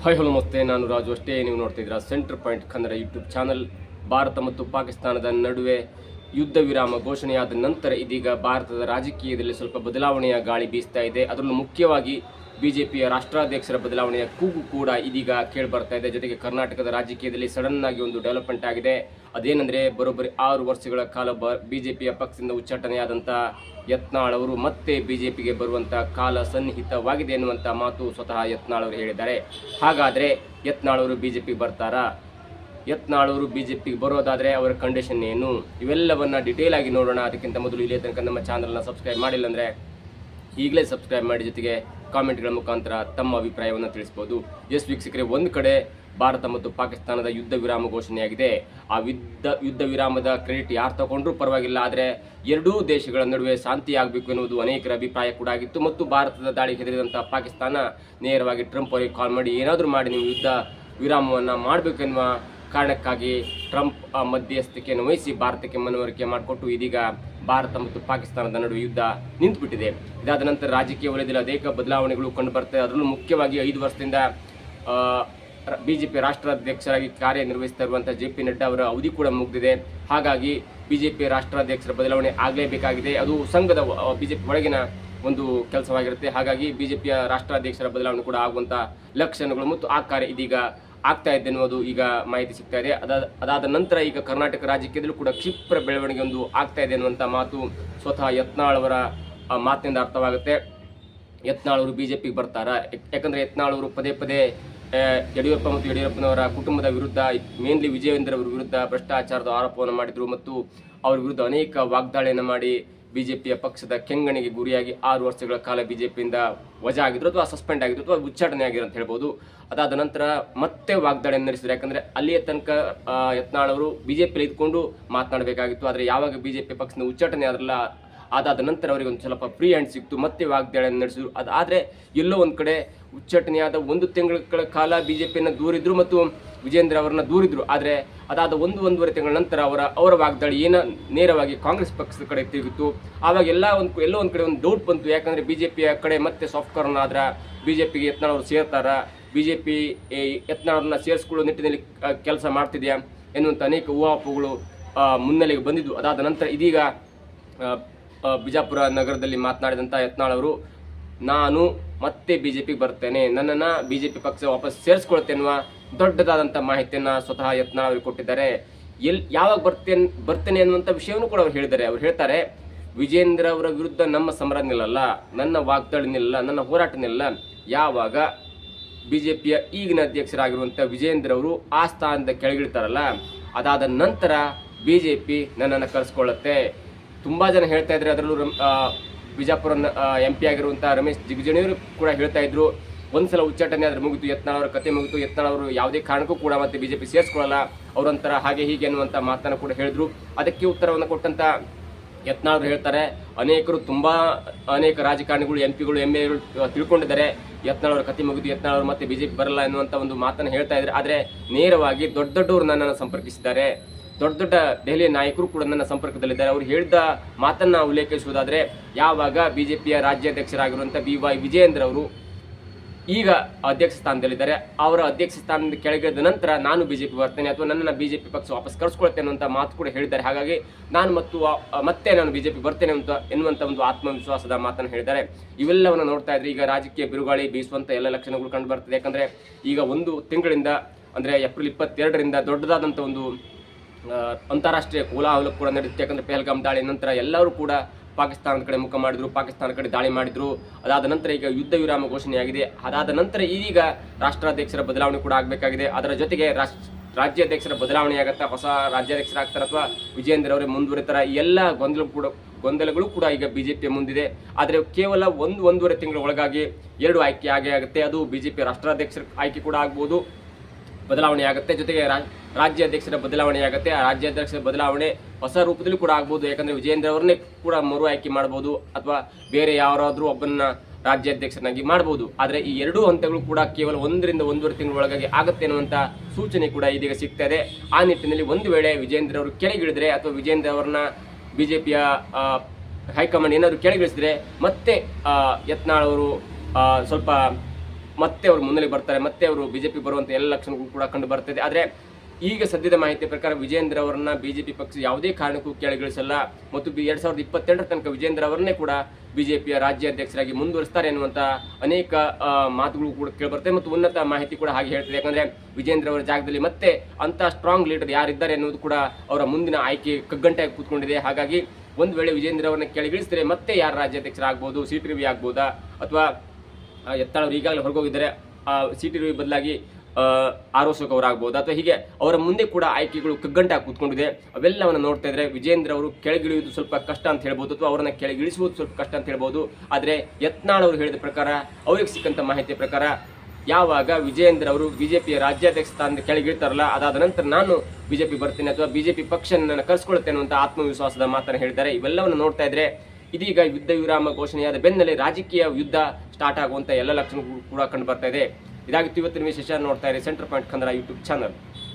Hi hello ನಮಸ್ತೆ, ನಾನು ರಾಜು. ಅಷ್ಟೇ ನೀವು ನೋಡ್ತಾ ಇದ್ದೀರಾ centre point Kannada YouTube channel. Bharat ಮತ್ತು ಪಾಕಿಸ್ತಾನದ ನಡುವೆ ಯುದ್ಧ ವಿರಾಮ ಘೋಷಣೆಯಾದ ನಂತರ ಇದೀಗ ಭಾರತದ ರಾಜಕೀಯದಲ್ಲಿ ಸ್ವಲ್ಪ ಬದಲಾವಣೆಯ ಗಾಳಿ ಬೀಸ್ತಾ ಇದೆ. ಅದರಲ್ಲೂ ಮುಖ್ಯವಾಗಿ ಬಿಜೆಪಿಯ ರಾಷ್ಟ್ರಾಧ್ಯಕ್ಷರ ಬದಲಾವಣೆಯ ಕೂಗು ಕೂಡ ಇದೀಗ ಕೇಳಿ ಬರ್ತಾ ಇದೆ. ಜೊತೆಗೆ ಕರ್ನಾಟಕದ ರಾಜಕೀಯದಲ್ಲಿ ಸಡನ್ ಆಗಿ ಒಂದು ಡೆವಲಪ್ಮೆಂಟ್ ಆಗಿದೆ. ಅದೇನೆಂದರೆ, ಬರೋಬ್ಬರಿ 6 ವರ್ಷಗಳ ಕಾಲ ಬಿಜೆಪಿಯ ಪಕ್ಷದಿಂದ ಉಚ್ಚಾಟನೆಯಾದಂಥ ಯತ್ನಾಳ್ ಅವರು ಮತ್ತೆ ಬಿಜೆಪಿಗೆ ಬರುವಂಥ ಕಾಲ ಸನ್ನಿಹಿತವಾಗಿದೆ ಎನ್ನುವಂಥ ಮಾತು ಸ್ವತಃ ಯತ್ನಾಳ್ ಅವರು ಹೇಳಿದ್ದಾರೆ. ಹಾಗಾದರೆ ಯತ್ನಾಳ್ ಅವರು ಬಿಜೆಪಿಗೆ ಬರ್ತಾರಾ? ಯತ್ನಾಳ್ ಅವರು ಬಿಜೆಪಿಗೆ ಬರೋದಾದರೆ ಅವರ ಕಂಡೀಷನ್ ಏನು? ಇವೆಲ್ಲವನ್ನ ಡಿಟೇಲ್ ಆಗಿ ನೋಡೋಣ. ಅದಕ್ಕಿಂತ ಮೊದಲು ಇಲ್ಲಿ ತನಕ ನಮ್ಮ ಚಾನಲ್ನ ಸಬ್ಸ್ಕ್ರೈಬ್ ಮಾಡಿಲ್ಲ ಅಂದರೆ ಈಗಲೇ ಸಬ್ಸ್ಕ್ರೈಬ್ ಮಾಡಿ, ಜೊತೆಗೆ ಕಾಮೆಂಟ್ಗಳ ಮುಖಾಂತರ ತಮ್ಮ ಅಭಿಪ್ರಾಯವನ್ನು ತಿಳಿಸ್ಬೋದು. ಎಸ್ ವೀಕ್ಷಕರೇ, ಒಂದು ಕಡೆ ಭಾರತ ಮತ್ತು ಪಾಕಿಸ್ತಾನದ ಯುದ್ಧ ವಿರಾಮ ಘೋಷಣೆಯಾಗಿದೆ. ಆ ಯುದ್ಧ ವಿರಾಮದ ಕ್ರೆಡಿಟ್ ಯಾರು ತಗೊಂಡ್ರೂ ಪರವಾಗಿಲ್ಲ, ಆದರೆ ಎರಡೂ ದೇಶಗಳ ನಡುವೆ ಶಾಂತಿ ಆಗಬೇಕು ಎನ್ನುವುದು ಅನೇಕರ ಅಭಿಪ್ರಾಯ ಕೂಡ ಆಗಿತ್ತು. ಮತ್ತು ಭಾರತದ ದಾಳಿಗೆ ಹೆದರಿದಂಥ ಪಾಕಿಸ್ತಾನ ನೇರವಾಗಿ ಟ್ರಂಪ್ ಅವರಿಗೆ ಕಾಲ್ ಮಾಡಿ ಏನಾದರೂ ಮಾಡಿ ನೀವು ಯುದ್ಧ ವಿರಾಮವನ್ನು ಮಾಡಬೇಕೆನ್ನುವ ಕಾರಣಕ್ಕಾಗಿ ಟ್ರಂಪ್ ಮಧ್ಯಸ್ಥಿಕೆಯನ್ನು ವಹಿಸಿ ಭಾರತಕ್ಕೆ ಮನವರಿಕೆ ಮಾಡಿಕೊಟ್ಟು ಇದೀಗ ಭಾರತ ಮತ್ತು ಪಾಕಿಸ್ತಾನದ ನಡುವೆ ಯುದ್ಧ ನಿಂತುಬಿಟ್ಟಿದೆ. ಇದಾದ ನಂತರ ರಾಜಕೀಯ ವಲಯದಲ್ಲಿ ಅನೇಕ ಬದಲಾವಣೆಗಳು ಕಂಡುಬರ್ತವೆ. ಅದರಲ್ಲೂ ಮುಖ್ಯವಾಗಿ 5 ವರ್ಷದಿಂದ ಬಿಜೆಪಿ ರಾಷ್ಟ್ರಾಧ್ಯಕ್ಷರಾಗಿ ಕಾರ್ಯನಿರ್ವಹಿಸ್ತಾ ಇರುವಂಥ JP ನಡ್ಡಾ ಅವರ ಅವಧಿ ಕೂಡ ಮುಗಿದಿದೆ. ಹಾಗಾಗಿ ಬಿಜೆಪಿ ರಾಷ್ಟ್ರಾಧ್ಯಕ್ಷರ ಬದಲಾವಣೆ ಆಗಲೇಬೇಕಾಗಿದೆ. ಅದು ಸಂಘದ ಬಿಜೆಪಿ ಒಳಗಿನ ಒಂದು ಕೆಲಸವಾಗಿರುತ್ತೆ. ಹಾಗಾಗಿ ಬಿಜೆಪಿಯ ರಾಷ್ಟ್ರಾಧ್ಯಕ್ಷರ ಬದಲಾವಣೆ ಕೂಡ ಆಗುವಂಥ ಲಕ್ಷಣಗಳು ಮತ್ತು ಆ ಕಾರ್ಯ ಇದೀಗ ಆಗ್ತಾ ಇದೆ ಎನ್ನುವುದು ಈಗ ಮಾಹಿತಿ ಸಿಗ್ತಾ ಇದೆ. ಅದಾದ ನಂತರ ಈಗ ಕರ್ನಾಟಕ ರಾಜಕೀಯದಲ್ಲೂ ಕೂಡ ಕ್ಷಿಪ್ರ ಬೆಳವಣಿಗೆ ಒಂದು ಆಗ್ತಾ ಇದೆ ಅನ್ನುವಂಥ ಮಾತು ಸ್ವತಃ ಯತ್ನಾಳ್ ಅವರ ಮಾತಿನಿಂದ ಅರ್ಥವಾಗುತ್ತೆ. ಯತ್ನಾಳ್ ಅವರು ಬಿಜೆಪಿಗೆ ಬರ್ತಾರಾ? ಯಾಕಂದರೆ ಯತ್ನಾಳ್ ಅವರು ಪದೇ ಪದೇ ಯಡಿಯೂರಪ್ಪ ಮತ್ತು ಯಡಿಯೂರಪ್ಪನವರ ಕುಟುಂಬದ ವಿರುದ್ಧ, ಮೇನ್ಲಿ ವಿಜಯೇಂದ್ರ ಅವರ ವಿರುದ್ಧ ಭ್ರಷ್ಟಾಚಾರದ ಆರೋಪವನ್ನು ಮಾಡಿದರು ಮತ್ತು ಅವರ ವಿರುದ್ಧ ಅನೇಕ ವಾಗ್ದಾಳಿಯನ್ನು ಮಾಡಿ ಬಿಜೆಪಿಯ ಪಕ್ಷದ ಕೆಂಗಣಿಗೆ ಗುರಿಯಾಗಿ 6 ವರ್ಷಗಳ ಕಾಲ ಬಿಜೆಪಿಯಿಂದ ವಜಾ ಆಗಿದ್ರು ಅಥವಾ ಸಸ್ಪೆಂಡ್ ಆಗಿದ್ರು ಅಥವಾ ಉಚ್ಚಾಟನೆ ಆಗಿರೋ ಅಂತ ಹೇಳ್ಬೋದು. ಅದಾದ ನಂತರ ಮತ್ತೆ ವಾಗ್ದಾಳಿಯನ್ನು ನಡೆಸಿದ್ರು. ಯಾಕಂದರೆ ಅಲ್ಲಿಯ ತನಕ ಯತ್ನಾಳ್ ಅವರು ಬಿಜೆಪಿಯಲ್ಲಿ ಇದ್ಕೊಂಡು ಮಾತನಾಡಬೇಕಾಗಿತ್ತು. ಆದರೆ ಯಾವಾಗ ಬಿಜೆಪಿ ಪಕ್ಷದ ಉಚ್ಚಾಟನೆ ಆದ್ರಲ್ಲ, ಅದಾದ ನಂತರ ಅವರಿಗೆ ಒಂದು ಸ್ವಲ್ಪ ಫ್ರೀ ಹ್ಯಾಂಡ್ ಸಿಕ್ತು, ಮತ್ತೆ ವಾಗ್ದಾಳಿಯನ್ನು ನಡೆಸಿದ್ರು. ಆದರೆ ಎಲ್ಲೋ ಒಂದು ಕಡೆ ಉಚ್ಚಾಟನೆಯಾದ 1 ತಿಂಗಳ ಕಾಲ ಬಿಜೆಪಿಯನ್ನು ದೂರಿದ್ರು ಮತ್ತು ವಿಜೇಂದ್ರ ಅವರನ್ನ ದೂರಿದ್ರು. ಆದರೆ ಅದಾದ 1-1.5 ತಿಂಗಳ ನಂತರ ಅವರ ವಾಗ್ದಾಳಿ ನೇರವಾಗಿ ಕಾಂಗ್ರೆಸ್ ಪಕ್ಷದ ಕಡೆ ತಿರುಗಿತ್ತು. ಆವಾಗ ಎಲ್ಲೋ ಒಂದು ಕಡೆ ಒಂದು ಡೌಟ್ ಬಂತು. ಯಾಕಂದರೆ ಬಿಜೆಪಿಯ ಕಡೆ ಮತ್ತೆ ಸಾಫ್ಟ್ ಕಾರ್ನರ್ ಆದ್ರೆ ಬಿಜೆಪಿಗೆ ಯತ್ನಾಳ್ ಅವರು ಸೇರ್ತಾರ, ಬಿಜೆಪಿ ಯತ್ನಾಳ್ ಅವ್ರನ್ನ ಸೇರಿಸ್ಕೊಳ್ಳೋ ನಿಟ್ಟಿನಲ್ಲಿ ಕೆಲಸ ಮಾಡ್ತಿದೆಯಾ ಎನ್ನುವಂಥ ಅನೇಕ ಊಹಾಪೋಹಗಳು ಮುನ್ನೆಲೆಗೆ ಬಂದಿದ್ದು. ಅದಾದ ನಂತರ ಇದೀಗ ಬಿಜಾಪುರ ನಗರದಲ್ಲಿ ಮಾತನಾಡಿದಂಥ ಯತ್ನಾಳ್ ಅವರು, ನಾನು ಮತ್ತೆ ಬಿಜೆಪಿಗೆ ಬರ್ತೇನೆ, ನನ್ನನ್ನು ಬಿಜೆಪಿ ಪಕ್ಷ ವಾಪಸ್ ಸೇರಿಸ್ಕೊಳ್ತೇನೆ ಎನ್ನುವ ದೊಡ್ಡದಾದಂಥ ಮಾಹಿತಿಯನ್ನು ಸ್ವತಃ ಯತ್ನಾಳ್ ಅವರು ಕೊಟ್ಟಿದ್ದಾರೆ. ಯಾವಾಗ ಬರ್ತೇನೆ ಅನ್ನುವಂಥ ವಿಷಯವನ್ನು ಕೂಡ ಅವ್ರು ಹೇಳಿದ್ದಾರೆ. ಅವ್ರು ಹೇಳ್ತಾರೆ, ವಿಜೇಂದ್ರ ಅವರ ವಿರುದ್ಧ ನಮ್ಮ ಸಮರ ನಿಲ್ಲಲ್ಲ, ನನ್ನ ವಾಗ್ದಾಳಿ ನಿಲ್ಲಲ್ಲ, ನನ್ನ ಹೋರಾಟ ನಿಲ್ಲಲ್ಲ. ಯಾವಾಗ ಬಿಜೆಪಿಯ ಈಗಿನ ಅಧ್ಯಕ್ಷರಾಗಿರುವಂಥ ವಿಜೇಂದ್ರ ಅವರು ಆ ಸ್ಥಾನದ ಕೆಳಗಿಳ್ತಾರಲ್ಲ, ಅದಾದ ನಂತರ ಬಿಜೆಪಿ ನನ್ನನ್ನು ಕರೆಸ್ಕೊಳ್ಳುತ್ತೆ. ತುಂಬ ಜನ ಹೇಳ್ತಾ ಇದ್ದಾರೆ. ಅದರಲ್ಲೂ ಬಿಜಾಪುರ MP ಆಗಿರುವಂಥ ರಮೇಶ್ ಜಿಗಜಿಣಿಯವರು ಕೂಡ ಹೇಳ್ತಾ ಇದ್ರು, ಒಂದ್ಸಲ ಉಚ್ಚಾಟನೆ ಆದ್ರೆ ಮುಗಿತು, ಯತ್ನಾಳ್ ಅವರ ಕತೆ ಮುಗಿತು, ಯತ್ನಾಳ್ ಅವರು ಯಾವುದೇ ಕಾರಣಕ್ಕೂ ಕೂಡ ಮತ್ತೆ ಬಿಜೆಪಿ ಸೇರಿಸ್ಕೊಳ್ಳಲ್ಲ, ಅವರಂತರ ಹಾಗೆ ಹೀಗೆ ಅನ್ನುವಂಥ ಮಾತನ್ನು ಕೂಡ ಹೇಳಿದ್ರು. ಅದಕ್ಕೆ ಉತ್ತರವನ್ನು ಕೊಟ್ಟಂತ ಯತ್ನಾಳ್ ಅವರು ಹೇಳ್ತಾರೆ, ಅನೇಕ ರಾಜಕಾರಣಿಗಳು, MP ಗಳು MLA ತಿಳ್ಕೊಂಡಿದ್ದಾರೆ, ಯತ್ನಾಳ್ ಅವರ ಕತೆ ಮುಗಿದು, ಯತ್ನಾಳ್ ಅವರು ಮತ್ತೆ ಬಿಜೆಪಿ ಬರಲ್ಲ ಎನ್ನುವಂಥ ಒಂದು ಮಾತನ್ನು ಹೇಳ್ತಾ ಇದ್ದಾರೆ. ಆದರೆ ನೇರವಾಗಿ ದೊಡ್ಡವರು ನನ್ನನ್ನು ಸಂಪರ್ಕಿಸಿದ್ದಾರೆ, ದೊಡ್ಡ ದೆಹಲಿಯ ನಾಯಕರು ಕೂಡ ನನ್ನ ಸಂಪರ್ಕದಲ್ಲಿದ್ದಾರೆ. ಅವರು ಹೇಳಿದ ಮಾತನ್ನ ಉಲ್ಲೇಖಿಸುವುದಾದರೆ, ಯಾವಾಗ ಬಿಜೆಪಿಯ ರಾಜ್ಯಾಧ್ಯಕ್ಷರಾಗಿರುವಂಥ BY ವಿಜಯೇಂದ್ರ ಅವರು ಈಗ ಅಧ್ಯಕ್ಷ ಸ್ಥಾನದಲ್ಲಿದ್ದಾರೆ, ಅವರ ಅಧ್ಯಕ್ಷ ಸ್ಥಾನದ ಕೆಳಗಿಳಿದ ನಂತರ ನಾನು ಬಿಜೆಪಿ ಬರ್ತೇನೆ ಅಥವಾ ನನ್ನನ್ನು ಬಿಜೆಪಿ ಪಕ್ಷ ವಾಪಸ್ ಕರೆಸ್ಕೊಳ್ತೇನೆ ಅನ್ನುವಂಥ ಮಾತು ಕೂಡ ಹೇಳಿದ್ದಾರೆ. ಹಾಗಾಗಿ ಮತ್ತೆ ನಾನು ಬಿಜೆಪಿ ಬರ್ತೇನೆ ಎನ್ನುವಂಥ ಒಂದು ಆತ್ಮವಿಶ್ವಾಸದ ಮಾತನ್ನು ಹೇಳಿದ್ದಾರೆ. ಇವೆಲ್ಲವನ್ನು ನೋಡ್ತಾ ಇದ್ರೆ ಈಗ ರಾಜಕೀಯ ಬಿರುಗಾಳಿ ಬೀಸುವಂಥ ಎಲ್ಲ ಲಕ್ಷಣಗಳು ಕಂಡು ಬರ್ತದೆ. ಯಾಕಂದರೆ ಈಗ 1 ತಿಂಗಳಿಂದ, ಅಂದರೆ ಏಪ್ರಿಲ್ 22ರಿಂದ ದೊಡ್ಡದಾದಂಥ ಒಂದು ಅಂತಾರಾಷ್ಟ್ರೀಯ ಕೋಲಾಹಲಕ್ಕೂ ಕೂಡ ನಡೆಯುತ್ತೆ. ಯಾಕಂದರೆ ಪಹಲ್ಗಾಮ್ ದಾಳಿ ನಂತರ ಎಲ್ಲರೂ ಕೂಡ ಪಾಕಿಸ್ತಾನದ ಕಡೆ ಮುಖ ಮಾಡಿದ್ರು, ಪಾಕಿಸ್ತಾನದ ಕಡೆ ದಾಳಿ ಮಾಡಿದ್ರು. ಅದಾದ ನಂತರ ಈಗ ಯುದ್ಧ ವಿರಾಮ ಘೋಷಣೆಯಾಗಿದೆ. ಅದಾದ ನಂತರ ಇದೀಗ ರಾಷ್ಟ್ರಾಧ್ಯಕ್ಷರ ಬದಲಾವಣೆ ಕೂಡ ಆಗಬೇಕಾಗಿದೆ. ಅದರ ಜೊತೆಗೆ ರಾಜ್ಯಾಧ್ಯಕ್ಷರ ಬದಲಾವಣೆ ಆಗುತ್ತಾ, ಹೊಸ ರಾಜ್ಯಾಧ್ಯಕ್ಷರಾಗ್ತಾರೆ ಅಥವಾ ವಿಜೇಂದ್ರ ಅವರೇ ಮುಂದುವರಿತಾರ, ಈ ಎಲ್ಲ ಗೊಂದಲಗಳು ಕೂಡ ಈಗ ಬಿಜೆಪಿಯ ಮುಂದಿದೆ. ಆದರೆ ಕೇವಲ 1-1.5 ತಿಂಗಳ ಒಳಗಾಗಿ 2 ಆಯ್ಕೆ ಆಗುತ್ತೆ. ಅದು ಬಿಜೆಪಿ ರಾಷ್ಟ್ರಾಧ್ಯಕ್ಷರ ಆಯ್ಕೆ ಕೂಡ ಆಗ್ಬೋದು, ಬದಲಾವಣೆ ಆಗುತ್ತೆ, ಜೊತೆಗೆ ರಾಜ್ಯಾಧ್ಯಕ್ಷರ ಬದಲಾವಣೆ ಆಗುತ್ತೆ. ಆ ರಾಜ್ಯಾಧ್ಯಕ್ಷರ ಬದಲಾವಣೆ ಹೊಸ ರೂಪದಲ್ಲಿ ಕೂಡ ಆಗ್ಬೋದು. ಯಾಕಂದರೆ ವಿಜೇಂದ್ರ ಅವರನ್ನೇ ಕೂಡ ಮರು ಆಯ್ಕೆ ಮಾಡ್ಬೋದು ಅಥವಾ ಬೇರೆ ಯಾರಾದರೂ ಒಬ್ಬನ ರಾಜ್ಯಾಧ್ಯಕ್ಷರನ್ನಾಗಿ ಮಾಡ್ಬೋದು. ಆದರೆ ಈ 2 ಹಂತಗಳು ಕೂಡ ಕೇವಲ 1ರಿಂದ 1.5 ತಿಂಗಳ ಒಳಗಾಗಿ ಆಗುತ್ತೆ ಅನ್ನುವಂಥ ಸೂಚನೆ ಕೂಡ ಇದೀಗ ಸಿಗ್ತಾ ಇದೆ. ಆ ನಿಟ್ಟಿನಲ್ಲಿ ಒಂದು ವೇಳೆ ವಿಜೇಂದ್ರ ಅವರು ಕೆಳಗಿಳಿದ್ರೆ ಅಥವಾ ವಿಜೇಂದ್ರ ಅವರನ್ನ ಬಿಜೆಪಿಯ ಹೈಕಮಾಂಡ್ ಏನಾದರೂ ಕೆಳಗಿಳಿಸಿದ್ರೆ ಮತ್ತೆ ಯತ್ನಾಳ್ ಅವರು ಸ್ವಲ್ಪ ಮತ್ತೆ ಅವರು ಮುನ್ನೆಲೆ ಬರ್ತಾರೆ, ಮತ್ತೆ ಅವರು ಬಿಜೆಪಿ ಬರುವಂತ ಎಲ್ಲ ಲಕ್ಷಣಗಳು ಕೂಡ ಕಂಡು ಬರ್ತದೆ. ಆದ್ರೆ ಈಗ ಸದ್ಯದ ಮಾಹಿತಿ ಪ್ರಕಾರ ವಿಜೇಂದ್ರ ಅವರನ್ನ ಬಿಜೆಪಿ ಪಕ್ಷ ಯಾವುದೇ ಕಾರಣಕ್ಕೂ ಕೆಳಗಿಳಿಸಲ್ಲ ಮತ್ತು 2028 ತನಕ ವಿಜೇಂದ್ರ ಅವರನ್ನೇ ಕೂಡ ಬಿಜೆಪಿಯ ರಾಜ್ಯಾಧ್ಯಕ್ಷರಾಗಿ ಮುಂದುವರಿಸ್ತಾರೆ ಎನ್ನುವಂತ ಅನೇಕ ಮಾತುಗಳು ಕೂಡ ಕೇಳಿಬರ್ತವೆ ಮತ್ತು ಉನ್ನತ ಮಾಹಿತಿ ಕೂಡ ಹಾಗೆ ಹೇಳ್ತದೆ. ಯಾಕಂದ್ರೆ ವಿಜೇಂದ್ರ ಅವರ ಜಾಗದಲ್ಲಿ ಮತ್ತೆ ಅಂತ ಸ್ಟ್ರಾಂಗ್ ಲೀಡರ್ ಯಾರಿದ್ದಾರೆ ಎನ್ನುವುದು ಕೂಡ ಅವರ ಮುಂದಿನ ಆಯ್ಕೆ ಕಗ್ಗಂಟಾಗಿ ಕೂತ್ಕೊಂಡಿದೆ. ಹಾಗಾಗಿ ಒಂದು ವೇಳೆ ವಿಜೇಂದ್ರ ಅವರನ್ನ ಕೆಳಗಿಳಿಸಿದ್ರೆ ಮತ್ತೆ ಯಾರು ರಾಜ್ಯಾಧ್ಯಕ್ಷರಾಗಬಹುದು, ಸಿಟಿ ರವಿ ಆಗ್ಬೋದಾ ಅಥವಾ ಎತ್ತಾಳ್ ಅವರು ಈಗಾಗಲೇ ಹೊರಗೋಗಿದ್ದಾರೆ, ಸಿಟಿ ರವಿ ಬದಲಾಗಿ ಆರೋಸಕ್ ಅವರಾಗಬಹುದು ಅಥವಾ ಹೀಗೆ ಅವರ ಮುಂದೆ ಕೂಡ ಆಯ್ಕೆಗಳು ಕಗ್ಗಂಟಾಗಿ ಕೂತ್ಕೊಂಡಿದೆ. ಅವೆಲ್ಲವನ್ನು ನೋಡ್ತಾ ಇದ್ರೆ ವಿಜೇಂದ್ರ ಅವರು ಕೆಳಗಿಳಿಯುವುದು ಸ್ವಲ್ಪ ಕಷ್ಟ ಅಂತ ಹೇಳ್ಬೋದು ಅಥವಾ ಅವರನ್ನ ಕೆಳಗಿಳಿಸುವುದು ಸ್ವಲ್ಪ ಕಷ್ಟ ಅಂತ ಹೇಳ್ಬೋದು. ಆದ್ರೆ ಯತ್ನಾಳ್ ಅವರು ಹೇಳಿದ ಪ್ರಕಾರ, ಅವ್ರಿಗೆ ಸಿಕ್ಕಂತ ಮಾಹಿತಿಯ ಪ್ರಕಾರ, ಯಾವಾಗ ವಿಜೇಂದ್ರ ಅವರು ಬಿಜೆಪಿಯ ರಾಜ್ಯಾಧ್ಯಕ್ಷ ಸ್ಥಾನದಿಂದ ಕೆಳಗಿಳ್ತಾರಲ್ಲ, ಅದಾದ ನಂತರ ನಾನು ಬಿಜೆಪಿ ಬರ್ತೀನಿ ಅಥವಾ ಬಿಜೆಪಿ ಪಕ್ಷ ನನ್ನ ಕರ್ಸ್ಕೊಳ್ತೇನೆ ಅನ್ನುವಂತ ಆತ್ಮವಿಶ್ವಾಸದ ಮಾತನ್ನು ಹೇಳಿದ್ದಾರೆ. ಇವೆಲ್ಲವನ್ನು ನೋಡ್ತಾ ಇದ್ರೆ ಇದೀಗ ಯುದ್ಧ ವಿರಾಮ ಘೋಷಣೆಯಾದ ಬೆನ್ನಲ್ಲೇ ರಾಜಕೀಯ ಯುದ್ಧ ಸ್ಟಾರ್ಟ್ ಆಗುವಂತ ಎಲ್ಲ ಲಕ್ಷಣಗಳು ಕೂಡ ಕಂಡು ಬರ್ತಾ ಇದೆ. ಇದಾಗಿತ್ತು ಇವತ್ತಿನ ವಿಶೇಷ. ನೋಡ್ತಾ ಇರಿ centre point Kannada YouTube channel.